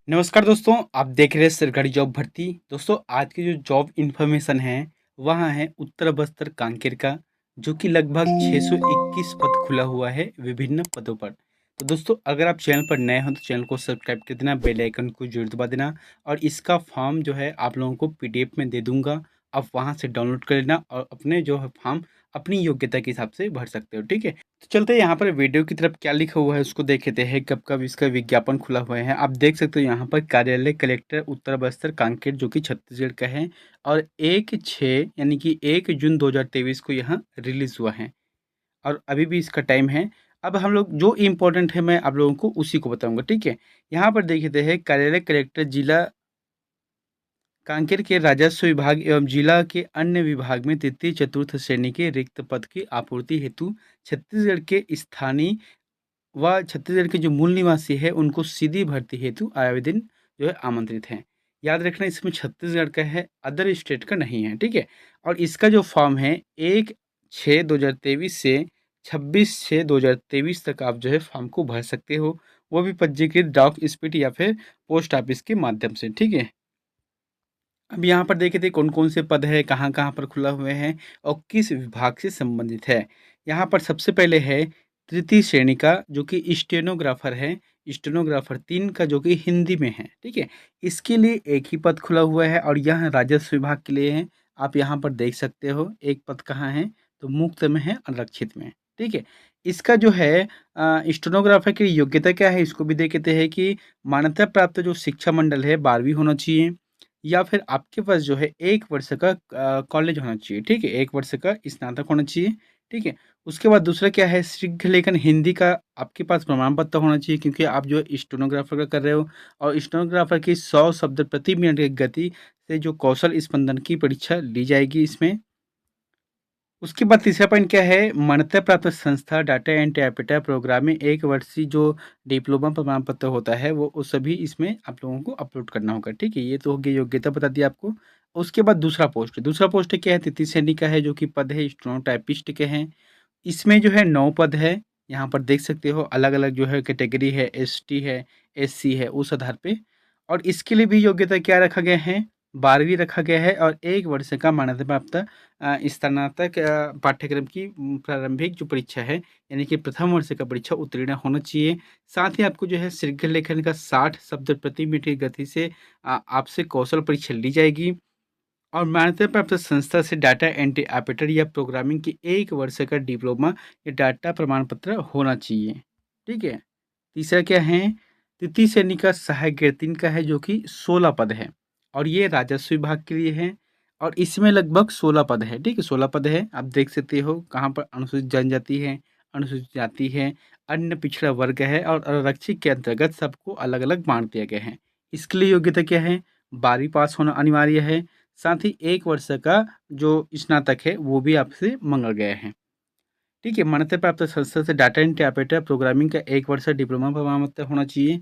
नमस्कार दोस्तों, आप देख रहे हैं सरकारी जॉब भर्ती। दोस्तों, आज की जो जॉब इन्फॉर्मेशन है, वहाँ है उत्तर बस्तर कांकेर का, जो कि लगभग 621 पद खुला हुआ है विभिन्न पदों पर। तो दोस्तों, अगर आप चैनल पर नए हो तो चैनल को सब्सक्राइब कर देना, बेल आइकन को जरूर दबा देना। और इसका फॉर्म जो है आप लोगों को पीडीएफ में दे दूंगा, आप वहाँ से डाउनलोड कर लेना और अपने जो है फॉर्म अपनी योग्यता के हिसाब से भर सकते हो। ठीक है, तो चलते हैं यहाँ पर वीडियो की तरफ। क्या लिखा हुआ है उसको देख लेते हैं, कब कब इसका विज्ञापन खुला हुआ है। आप देख सकते हो यहाँ पर कार्यालय कलेक्टर उत्तर बस्तर कांकेर, जो कि छत्तीसगढ़ का है। और 1/6 यानी कि 1 जून 2023 को यहाँ रिलीज हुआ है और अभी भी इसका टाइम है। अब हम लोग जो इम्पोर्टेंट है मैं आप लोगों को उसी को बताऊंगा। ठीक है, यहाँ पर देख लेते हैं कार्यालय कलेक्टर जिला कांकेर के राजस्व विभाग एवं जिला के अन्य विभाग में तृतीय चतुर्थ श्रेणी के रिक्त पद की आपूर्ति हेतु छत्तीसगढ़ के स्थानीय व छत्तीसगढ़ के जो मूल निवासी है उनको सीधी भर्ती हेतु आवेदन जो है आमंत्रित हैं। याद रखना, इसमें छत्तीसगढ़ का है, अदर स्टेट का नहीं है। ठीक है, और इसका जो फॉर्म है 1/6/2023 से 26/6/2023 तक आप जो है फॉर्म को भर सकते हो, वो भी पंजीकृत डाक स्पीड या फिर पोस्ट ऑफिस के माध्यम से। ठीक है, अब यहाँ पर देखे थे कौन कौन से पद है, कहाँ कहाँ पर खुला हुए हैं और किस विभाग से संबंधित है। यहाँ पर सबसे पहले है तृतीय श्रेणी का, जो कि स्टेनोग्राफर है। स्टेनोग्राफर 3 का, जो कि हिंदी में है। ठीक है, इसके लिए एक ही पद खुला हुआ है और यह राजस्व विभाग के लिए है। आप यहाँ पर देख सकते हो एक पद कहाँ है, तो मुक्त में है, आरक्षित में। ठीक है, इसका जो है स्टेनोग्राफर की योग्यता क्या है, इसको भी देखते हैं कि मान्यता प्राप्त जो शिक्षा मंडल है 12वीं होना चाहिए, या फिर आपके पास जो है 1 वर्ष का कॉलेज होना चाहिए। ठीक है, 1 वर्ष का स्नातक होना चाहिए। ठीक है, उसके बाद दूसरा क्या है, शीघ्र लेखन हिंदी का आपके पास प्रमाण पत्र होना चाहिए, क्योंकि आप जो स्टेनोग्राफर का कर रहे हो। और स्टेनोग्राफर की 100 शब्द प्रति मिनट की गति से जो कौशल स्पंदन की परीक्षा ली जाएगी इसमें। उसके बाद तीसरा पॉइंट क्या है, मान्यता प्राप्त संस्था डाटा एंड इंटरप्रेटर प्रोग्राम में 1 वर्षीय जो डिप्लोमा प्रमाण पत्र होता है वो सभी इसमें आप लोगों को अपलोड करना होगा। ठीक है, ये तो हो गई योग्यता, बता दी आपको। उसके बाद दूसरा पोस्ट क्या है, तृतीय श्रेणी का है, जो कि पद है स्टेनो टाइपिस्ट के हैं। इसमें जो है 9 पद है। यहाँ पर देख सकते हो अलग अलग जो है कैटेगरी है, एसटी है, एससी है, उस आधार पे। और इसके लिए भी योग्यता क्या रखा गया है, 12वीं रखा गया है और 1 वर्ष का मान्यता प्राप्त स्नातक पाठ्यक्रम की प्रारंभिक जो परीक्षा है, यानी कि प्रथम वर्ष का परीक्षा उत्तीर्ण होना चाहिए। साथ ही आपको जो है शीघ्र लेखन का 60 शब्द प्रति मिनट की गति से आपसे कौशल परीक्षा ली जाएगी। और मान्यता प्राप्त संस्था से डाटा एंट्री ऑपरेटर या प्रोग्रामिंग की 1 वर्ष का डिप्लोमा या डाटा प्रमाण पत्र होना चाहिए। ठीक है, तीसरा क्या है, तृतीय श्रेणी का सहायक ग्रेड 3 का है, जो कि 16 पद है और ये राजस्व विभाग के लिए है। और इसमें लगभग 16 पद है। ठीक है, 16 पद है। आप देख सकते हो कहाँ पर अनुसूचित जनजाति है, अनुसूचित जाति है, अन्य पिछड़ा वर्ग है और आरक्षित के अंतर्गत सबको अलग अलग बांट दिया गया है। इसके लिए योग्यता क्या है, 12वीं पास होना अनिवार्य है। साथ ही 1 वर्ष का जो स्नातक है वो भी आपसे मांगा गया है। ठीक है, मान्यता प्राप्त संस्था से डाटा एंट्री ऑपरेटर प्रोग्रामिंग का 1 वर्ष डिप्लोमा प्रमाणपत्र होना चाहिए।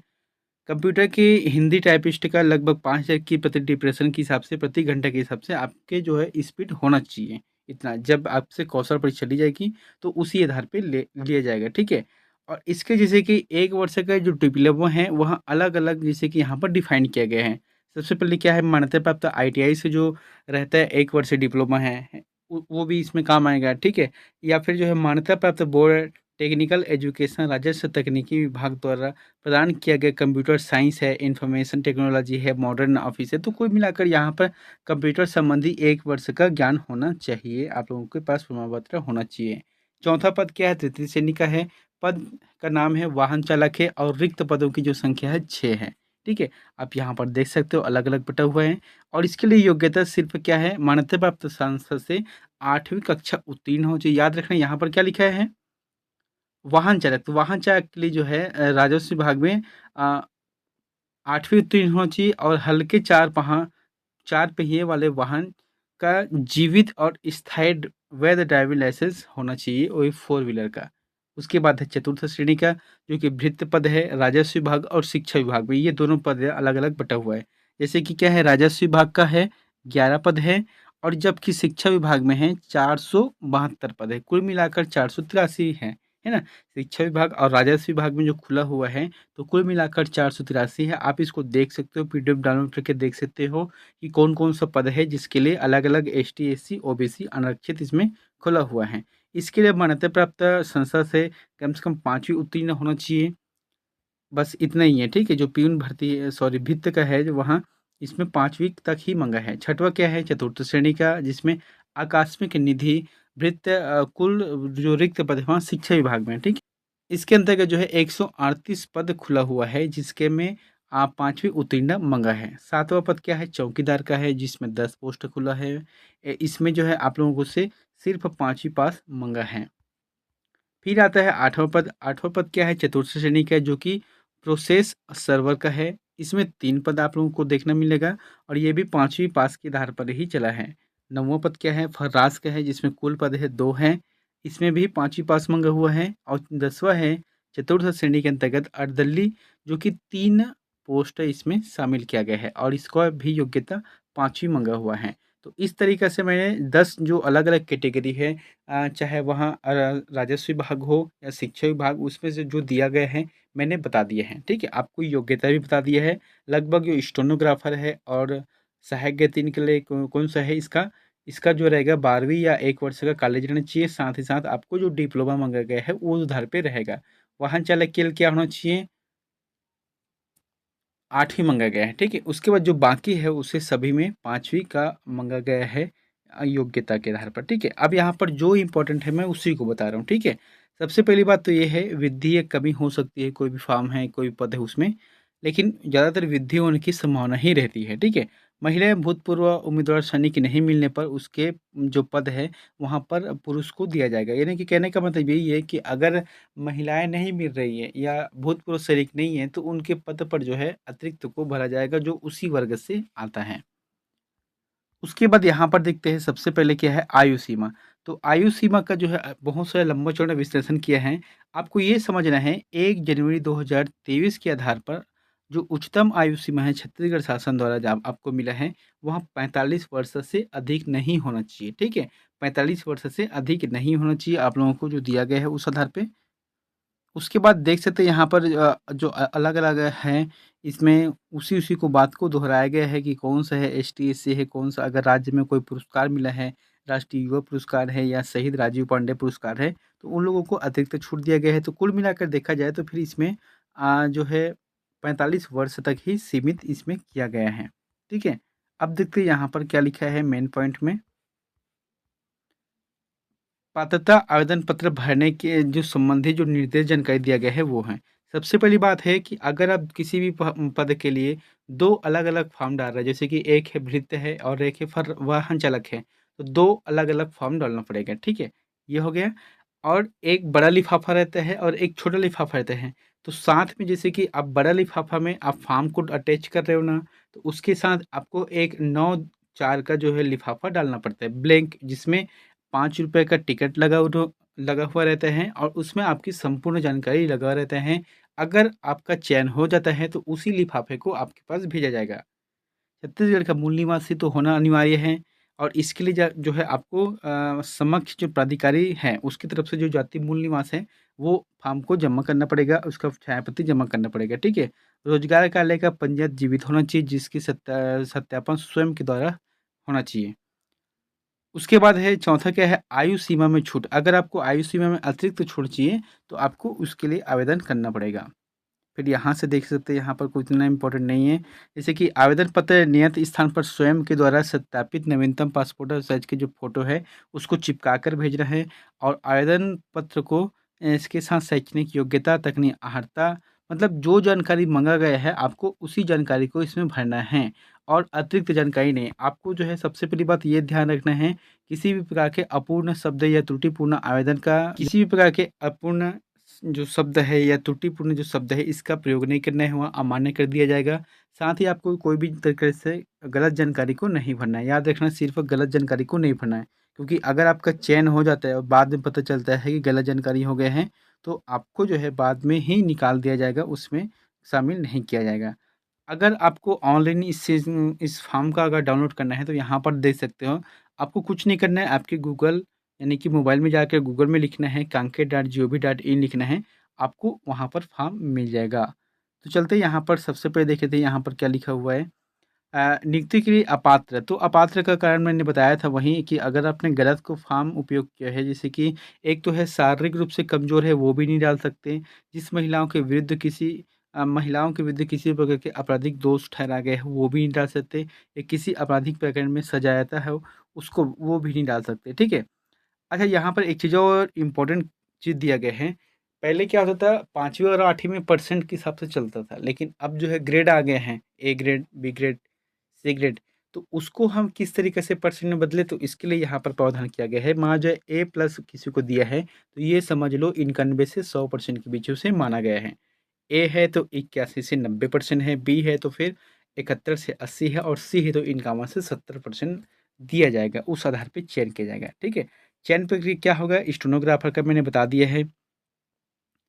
कंप्यूटर की हिंदी टाइपिस्ट का लगभग 5000 की प्रति डिप्रेशन के हिसाब से, प्रति घंटे के हिसाब से आपके जो है स्पीड होना चाहिए। इतना जब आपसे कौशल परीक्षा ली जाएगी तो उसी आधार पे ले लिया जाएगा। ठीक है, और इसके जैसे कि 1 वर्ष का जो डिप्लोमा है वह अलग अलग जैसे कि यहाँ पर डिफाइन किया गया है। सबसे पहले क्या है, मान्यता प्राप्त आईटीआई से जो रहता है 1 वर्ष डिप्लोमा है, वो भी इसमें काम आएगा। ठीक है, या फिर जो है मान्यता प्राप्त बोर्ड टेक्निकल एजुकेशन राजस्व तकनीकी विभाग द्वारा प्रदान किया गया कंप्यूटर साइंस है, इंफॉर्मेशन टेक्नोलॉजी है, मॉडर्न ऑफिस है। तो कुल मिलाकर यहाँ पर कंप्यूटर संबंधी 1 वर्ष का ज्ञान होना चाहिए, आप लोगों के पास प्रमाण पत्र होना चाहिए। चौथा पद क्या है, तृतीय श्रेणी का है। पद का नाम है वाहन चालक है और रिक्त पदों की जो संख्या है 6 है। ठीक है, आप यहाँ पर देख सकते हो अलग अलग बटा हुआ है। और इसके लिए योग्यता सिर्फ क्या है, मान्यता प्राप्त संस्था से 8वीं कक्षा उत्तीर्ण हो चाहिए। याद रखना यहाँ पर क्या लिखा है, वाहन चालक। तो वाहन चालक के लिए जो है राजस्व विभाग में 8वीं उत्तीर्ण होना चाहिए और हल्के 4 पहिए वाले वाहन का जीवित और स्थायी वैध ड्राइविंग लाइसेंस होना चाहिए, वही 4 व्हीलर का। उसके बाद है चतुर्थ श्रेणी का, जो कि भृत्य पद है राजस्व विभाग और शिक्षा विभाग में, ये दोनों पद अलग अलग बटा हुआ है। जैसे कि क्या है, राजस्व विभाग का है 11 पद है और जबकि शिक्षा विभाग में है 472 पद है, कुल मिलाकर 483 है। है ना? शिक्षा विभाग और राजस्व विभाग में जो खुला हुआ है, तो कुल मिलाकर 483 है। आप इसको देख सकते हो, पीडीएफ डाउनलोड करके देख सकते हो कि कौन-कौन सा पद है जिसके लिए अलग-अलग एसटी, एससी, ओबीसी आरक्षित इसमें खुला हुआ है। इसके लिए मान्यता प्राप्त संस्था से कम से कम 5वीं उत्तीर्ण होना चाहिए। बस इतना ही है, ठीक है? जो प्यून भर्ती सॉरी भित्त का है जो वहाँ इसमें 5वीं तक ही माँगा है। छठवाँ क्या है? चतुर्थ श्रेणी का जिसमें आकस्मिक निधि भृत्य कुल जो रिक्त पद है वहाँ शिक्षा विभाग में है, ठीक है? इसके अंतर्गत जो है 138 पद खुला हुआ है जिसके में आप 5वीं उत्तीर्ण माँगा है। 7वाँ पद क्या है? चौकीदार का है जिसमें 10 पोस्ट खुला है। इसमें जो है आप लोगों को से सिर्फ़ 5वीं पास माँगा है। फिर आता है 8वां पद। 8वां पद क्या है? चतुर्थ श्रेणी का है जो कि प्रोसेस सर्वर का है। इसमें 3 पद आप लोगों को देखने मिलेगा और ये भी 5वीं पास के आधार पर ही चला है। 9वां पद क्या है? फर्राश का है जिसमें कुल पद है 2 हैं। इसमें भी 5वीं पास माँगा हुआ है और 10वां है चतुर्थ श्रेणी के अंतर्गत अर्दली जो कि 3 पोस्ट इसमें शामिल किया गया है और इसका भी योग्यता 5वीं माँगा हुआ है। तो इस तरीक़े से मैंने 10 जो अलग-अलग कैटेगरी है चाहे वहाँ राजस्व विभाग हो या शिक्षा विभाग उसमें से जो दिया गया है मैंने बता दिए हैं, ठीक है? आपको योग्यता भी बता दिया है, लगभग जो स्टेनोग्राफर है और सहायक गति के लिए कौन-सा है इसका, इसका जो रहेगा 12वीं या 1 वर्ष का कॉलेज रहना चाहिए, साथ ही साथ आपको जो डिप्लोमा माँगा गया है वो उधार पे रहेगा। वाहन चालक के लिए क्या होना चाहिए? 8 ही माँगा गया है, ठीक है? उसके बाद जो बाकी है उसे सभी में 5वीं का माँगा गया है योग्यता के आधार पर, ठीक है? अब यहाँ पर जो इम्पोर्टेंट है मैं उसी को बता रहा हूँ, ठीक है? सबसे पहली बात तो ये है वित्तीय कमी हो सकती है, कोई भी फॉर्म है, कोई पद है उसमें, लेकिन ज़्यादातर वृद्धि होने की संभावना ही रहती है, ठीक है? महिलाएँ भूतपूर्व उम्मीदवार श्रेणी की नहीं मिलने पर उसके जो पद है, वहाँ पर पुरुष को दिया जाएगा। यानी कि कहने का मतलब यही है कि अगर महिलाएँ नहीं मिल रही हैं या भूतपूर्व सैनिक नहीं हैं, तो उनके पद पर जो है अतिरिक्त को भरा जाएगा जो उसी वर्ग से आता है। उसके बाद यहाँ पर देखते हैं सबसे पहले क्या है आयु सीमा। तो आयु सीमा का जो है बहुत सारा लंबा-चौड़ा विश्लेषण किया है। आपको ये समझना है 1 जनवरी 2023 के आधार पर जो उच्चतम आयु सीमा है छत्तीसगढ़ शासन द्वारा जब आपको मिला है, वहाँ 45 वर्ष से अधिक नहीं होना चाहिए, ठीक है? 45 वर्ष से अधिक नहीं होना चाहिए आप लोगों को जो दिया गया है उस आधार पे। उसके बाद देख सकते हैं यहाँ पर जो अलग-अलग हैं, इसमें उसी-उसी को बात को दोहराया गया है कि कौन-सा है एसटी, एससी है, कौन-सा अगर राज्य में कोई पुरस्कार मिला है, राष्ट्रीय युवा पुरस्कार है या शहीद राजीव पांडे पुरस्कार है, तो उन लोगों को अतिरिक्त छूट दिया गया है। तो कुल मिलाकर देखा जाए तो फिर इसमें जो है 45 वर्ष तक ही सीमित इसमें किया गया है। ठीक है? अब देखते हैं यहाँ पर क्या लिखा है मेन पॉइंट में। पात्रता आवेदन पत्र भरने के जो संबंधी जो निर्देश जानकारी दिया गया है वो है। सबसे पहली बात है कि अगर आप किसी भी पद के लिए 2 अलग-अलग फॉर्म डाल रहे हैं जैसे कि एक है भृत्य है और एक है वाहन चालक है, तो 2 अलग-अलग फॉर्म डालना पड़ेगा, ठीक है? ये हो गया और एक बड़ा लिफ़ाफ़ा रहता है और एक छोटा लिफ़ाफ़ा रहता है। तो साथ में जैसे कि आप बड़ा लिफ़ाफ़ा में आप फॉर्म को अटैच कर रहे हो ना, तो उसके साथ आपको एक 9-4 का जो है लिफ़ाफ़ा डालना पड़ता है ब्लैंक जिसमें ₹5 का टिकट लगा हुआ रहता है और उसमें आपकी संपूर्ण जानकारी लगा रहता है। अगर आपका चयन हो जाता है तो उसी लिफ़ाफ़े को आपके पास भेजा जाएगा। छत्तीसगढ़ का मूल निवासी तो होना अनिवार्य है और इसके लिए जो है आपको समक्ष जो प्राधिकारी है उसकी तरफ से जो जाति मूल निवास है वो फ़ॉर्म को जमा करना पड़ेगा, उसका छायाप्रति जमा करना पड़ेगा, ठीक है? रोज़गार कार्यालय का पंजीयक जीवित होना चाहिए जिसकी सत्यापन स्वयं के द्वारा होना चाहिए। उसके बाद है चौथा क्या है आयु सीमा में छूट। अगर आपको आयु सीमा में अतिरिक्त छूट चाहिए तो आपको उसके लिए आवेदन करना पड़ेगा। फिर यहाँ से देख सकते हैं यहाँ पर कोई इतना इम्पोर्टेंट नहीं है। जैसे कि आवेदन पत्र नियत स्थान पर स्वयं के द्वारा सत्यापित नवीनतम पासपोर्ट साइज़ की जो फ़ोटो है उसको चिपका कर भेजना है और आवेदन पत्र को इसके साथ शैक्षणिक योग्यता, तकनीकी अर्हता मतलब जो जानकारी माँगा गया है आपको उसी जानकारी को इसमें भरना है और अतिरिक्त जानकारी नहीं। आपको जो है सबसे पहली बात ये ध्यान रखना है किसी भी प्रकार के अपूर्ण शब्द या त्रुटिपूर्ण आवेदन का किसी भी प्रकार के अपूर्ण जो शब्द है या त्रुटिपूर्ण जो शब्द है इसका प्रयोग नहीं करना है, वहाँ अमान्य कर दिया जाएगा। साथ ही आपको कोई भी तरीके से गलत जानकारी को नहीं भरना है। याद रखना सिर्फ़ गलत जानकारी को नहीं भरना है, क्योंकि अगर आपका चयन हो जाता है और बाद में पता चलता है कि गलत जानकारी हो गए हैं, तो आपको जो है बाद में ही निकाल दिया जाएगा, उसमें शामिल नहीं किया जाएगा। अगर आपको ऑनलाइन इस फ़ॉर्म का अगर डाउनलोड करना है तो यहाँ पर देख सकते हो। आपको कुछ नहीं करना है, आपके गूगल यानी कि मोबाइल में जाकर गूगल में लिखना है, कांकेर.gov.in लिखना है, आपको वहाँ पर फॉर्म मिल जाएगा। तो चलते यहाँ पर सबसे पहले देखे थे यहाँ पर क्या लिखा हुआ है। नियुक्ति के लिए अपात्र, तो अपात्र का कारण मैंने बताया था वहीं कि अगर आपने गलत को फॉर्म उपयोग किया है, जैसे कि एक तो है शारीरिक रूप से कमज़ोर है, वो भी नहीं डाल सकते। जिस महिलाओं के विरुद्ध किसी प्रकार के आपराधिक दोष ठहरा गया है, वो भी नहीं डाल सकते। या किसी आपराधिक प्रकरण में सजाया है, उसको वो भी नहीं डाल सकते, ठीक है। अच्छा, यहाँ पर एक चीज़ और इम्पोर्टेंट चीज़ दिया गया है। पहले क्या होता था, 5वीं और 8वीं में परसेंट के हिसाब से चलता था, लेकिन अब जो है ग्रेड आ गए हैं, A grade, B grade, C grade. तो उसको हम किस तरीके से परसेंट में बदले, तो इसके लिए यहाँ पर प्रावधान किया गया है। मान जो ए प्लस किसी को दिया है, तो ये समझ लो 91 से 100% के बीच उसे माना गया है। ए है तो 81 से 90% है, बी है तो फिर 71 से 80 है, और सी है तो 51 से 70% दिया जाएगा। उस आधार पे चयन किया जाएगा, ठीक है। चयन प्रक्रिया क्या होगा, स्टेनोग्राफर का मैंने बता दिया है।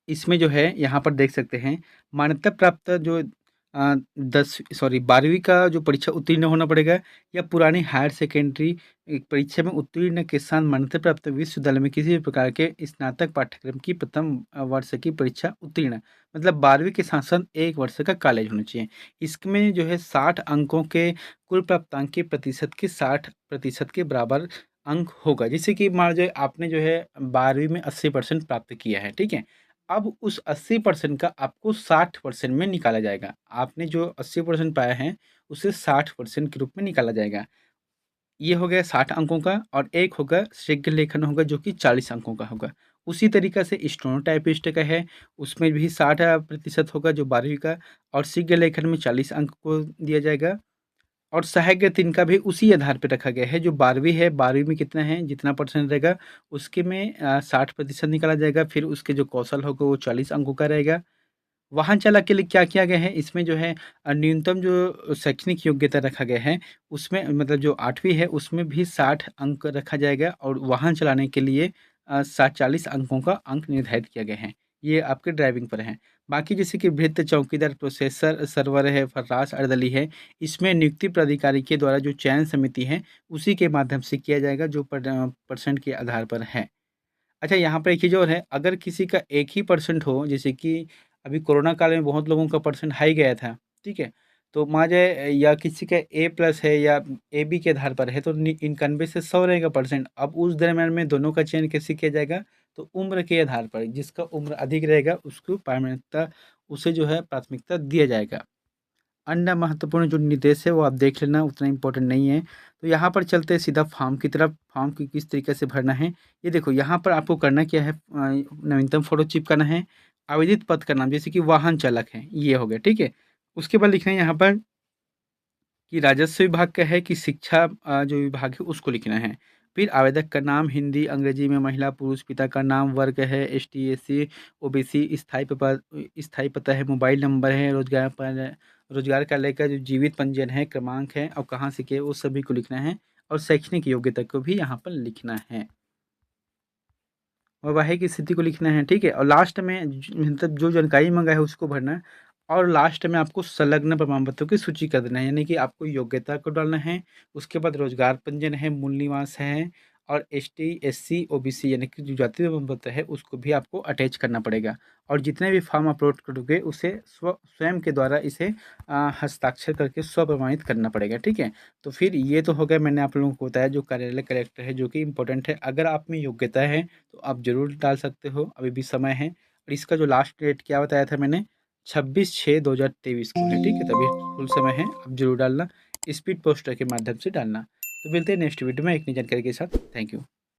इसमें जो है यहाँ पर देख सकते हैं, मान्यता प्राप्त जो 12वीं का जो परीक्षा उत्तीर्ण होना पड़ेगा, या पुरानी हायर सेकेंडरी परीक्षा में उत्तीर्ण के साथ मान्यता प्राप्त विश्वविद्यालय में किसी भी प्रकार के स्नातक पाठ्यक्रम की प्रथम वर्ष की परीक्षा उत्तीर्ण, मतलब 12वीं के साथ साथ 1 वर्ष का कॉलेज होना चाहिए। इसमें जो है 60 अंकों के कुल प्राप्तांक के प्रतिशत के 60% के बराबर अंक होगा। जैसे कि मान लीजिए आपने जो है 12वीं में 80% प्राप्त किया है, ठीक है। अब उस 80% का आपको 60% में निकाला जाएगा। आपने जो 80% पाया है, उसे 60% के रूप में निकाला जाएगा। ये हो गया 60 अंकों का, और एक होगा शीघ्र लेखन होगा जो कि 40 अंकों का होगा। उसी तरीक़े से स्टेनो टाइपिस्ट का है, उसमें भी 60% होगा जो 12वीं का, और शीघ्र लेखन में 40 अंक को दिया जाएगा। और सहायक 3 का भी उसी आधार पे रखा गया है, जो 12वीं है, 12वीं में कितना है, जितना परसेंट रहेगा उसके में 60% निकाला जाएगा, फिर उसके जो कौशल होगा वो 40 अंकों का रहेगा। वाहन चालक के लिए क्या किया गया है, इसमें जो है न्यूनतम जो शैक्षणिक योग्यता रखा गया है, उसमें मतलब जो 8वीं है उसमें भी 60 अंक रखा जाएगा, और वाहन चलाने के लिए 40 अंकों का अंक निर्धारित किया गया है। ये आपके ड्राइविंग पर है। बाकी जैसे कि भृत्य, चौकीदार, प्रोसेसर सर्वर है, फर्राश, अर्दली है, इसमें नियुक्ति प्राधिकारी के द्वारा जो चयन समिति है, उसी के माध्यम से किया जाएगा, जो परसेंट के आधार पर है। अच्छा, यहाँ पर एक चीज़ और है, अगर किसी का एक ही परसेंट हो, जैसे कि अभी कोरोना काल में बहुत लोगों का परसेंट हाई गया था, ठीक है? तो मान जाए, या किसी का ए प्लस है या ए बी के आधार पर है, तो 91 से 100 रहेगा परसेंट। अब उस दरम्यान में दोनों का चयन कैसे किया जाएगा, तो उम्र के आधार पर जिसका उम्र अधिक रहेगा उसको प्राथमिकता, उसे जो है प्राथमिकता दिया जाएगा। अन्य महत्वपूर्ण जो निर्देश है वो आप देख लेना, उतना इम्पोर्टेंट नहीं है। तो यहाँ पर चलते हैं सीधा फॉर्म की तरफ। फॉर्म की किस तरीके से भरना है, ये देखो यहाँ पर आपको करना क्या है, नवीनतम फ़ोटो चिपकाना है, आवेदित पद का नाम जैसे कि वाहन चालक है, ये हो गया, ठीक है। उसके बाद लिखना है यहाँ पर कि राजस्व विभाग का है, कि शिक्षा जो विभाग है उसको लिखना है। फिर आवेदक का नाम हिंदी, अंग्रेजी में महिला, पुरुष, पिता का नाम, वर्ग है एसटी, एससी, ओबीसी, स्थायी पता है, मोबाइल नंबर है, रोजगार कार्यालय का जो जीवित पंजीयन है, क्रमांक है, और कहाँ से किए वो सभी को लिखना है, और शैक्षणिक योग्यता को भी यहाँ पर लिखना है, वैवाहिक स्थिति को लिखना है, ठीक है। और लास्ट में मतलब जो जानकारी मांगा है उसको भरना है, और लास्ट में आपको संलग्न प्रमाण पत्रों की सूची कर देना है, यानी कि आपको योग्यता को डालना है, उसके बाद रोजगार पंजीयन है, मूल निवास है, और एसटी, एससी, ओबीसी यानी कि जो जाति प्रमाण पत्र है उसको भी आपको अटैच करना पड़ेगा। और जितने भी फॉर्म अपलोड करोगे उसे स्वयं के द्वारा इसे हस्ताक्षर करके स्व प्रमाणित करना पड़ेगा, ठीक है। तो फिर ये तो हो गया, मैंने आप लोगों को बताया जो कार्यालय कलेक्टर है, जो कि इंपॉर्टेंट है। अगर आप में योग्यता है तो आप ज़रूर डाल सकते हो, अभी भी समय है। और इसका जो लास्ट डेट क्या बताया था मैंने, 26/6/2023 को है, ठीक है। तभी फुल समय है, आप ज़रूर डालना, स्पीड पोस्टर के माध्यम से डालना। तो मिलते हैं नेक्स्ट वीडियो में एक नई जानकारी के साथ। Thank you.